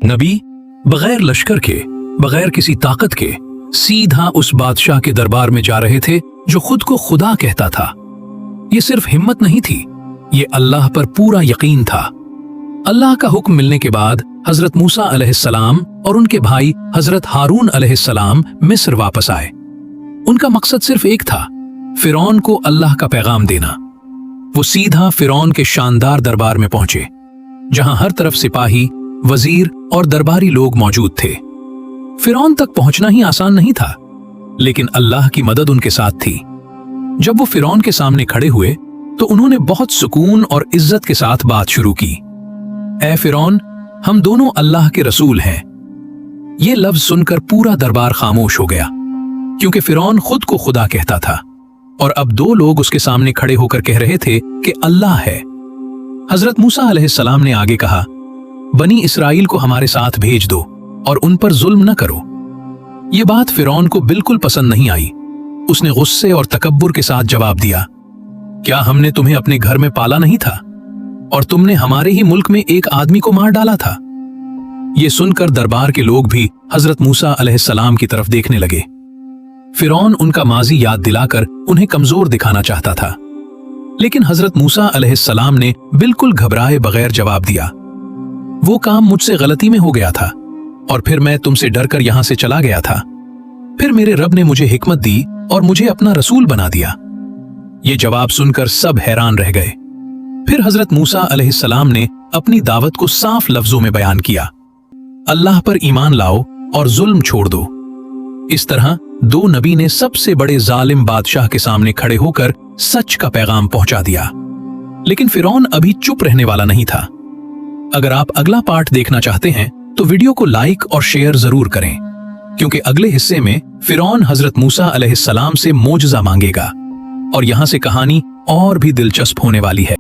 नबी बगैर लश्कर के, बगैर किसी ताकत के सीधा उस बादशाह के दरबार में जा रहे थे जो खुद को खुदा कहता था। ये सिर्फ हिम्मत नहीं थी, ये अल्लाह पर पूरा यकीन था। अल्लाह का हुक्म मिलने के बाद हजरत मूसा अलैहिस्सलाम और उनके भाई हजरत हारून अलैहिस्सलाम मिस्र वापस आए। उनका मकसद सिर्फ एक था, फिरौन को अल्लाह का पैगाम देना। वो सीधा फिरौन के शानदार दरबार में पहुंचे, जहां हर तरफ सिपाही, वजीर और दरबारी लोग मौजूद थे। फिरौन तक पहुंचना ही आसान नहीं था, लेकिन अल्लाह की मदद उनके साथ थी। जब वो फिरौन के सामने खड़े हुए तो उन्होंने बहुत सुकून और इज्जत के साथ बात शुरू की। ऐ फिरौन, हम दोनों अल्लाह के रसूल हैं। ये लफ्ज सुनकर पूरा दरबार खामोश हो गया, क्योंकि फिरौन खुद को खुदा कहता था और अब दो लोग उसके सामने खड़े होकर कह रहे थे कि अल्लाह है। हजरत मूसा अलैहिस्सलाम ने आगे कहा, बनी इसराइल को हमारे साथ भेज दो और उन पर जुल्म न करो। ये बात फिरौन को बिल्कुल पसंद नहीं आई। उसने गुस्से और तकब्बुर के साथ जवाब दिया, क्या हमने तुम्हें अपने घर में पाला नहीं था और तुमने हमारे ही मुल्क में एक आदमी को मार डाला था? ये सुनकर दरबार के लोग भी हजरत मूसा अलैहिस्सलाम की तरफ देखने लगे। फिरौन उनका माजी याद दिलाकर उन्हें कमजोर दिखाना चाहता था, लेकिन हजरत मूसा अलैहिस्सलाम ने बिल्कुल घबराए बगैर जवाब दिया, वो काम मुझसे गलती में हो गया था और फिर मैं तुमसे डरकर यहां से चला गया था। फिर मेरे रब ने मुझे हिकमत दी और मुझे अपना रसूल बना दिया। ये जवाब सुनकर सब हैरान रह गए। फिर हजरत मूसा अलैहिस्सलाम ने अपनी दावत को साफ लफ्जों में बयान किया, अल्लाह पर ईमान लाओ और जुल्म छोड़ दो। इस तरह दो नबी ने सबसे बड़े जालिम बादशाह के सामने खड़े होकर सच का पैगाम पहुंचा दिया। लेकिन फिरौन अभी चुप रहने वाला नहीं था। अगर आप अगला पार्ट देखना चाहते हैं तो वीडियो को लाइक और शेयर जरूर करें, क्योंकि अगले हिस्से में फिरौन हजरत मूसा अलैहिस्सलाम से मोजज़ा मांगेगा और यहां से कहानी और भी दिलचस्प होने वाली है।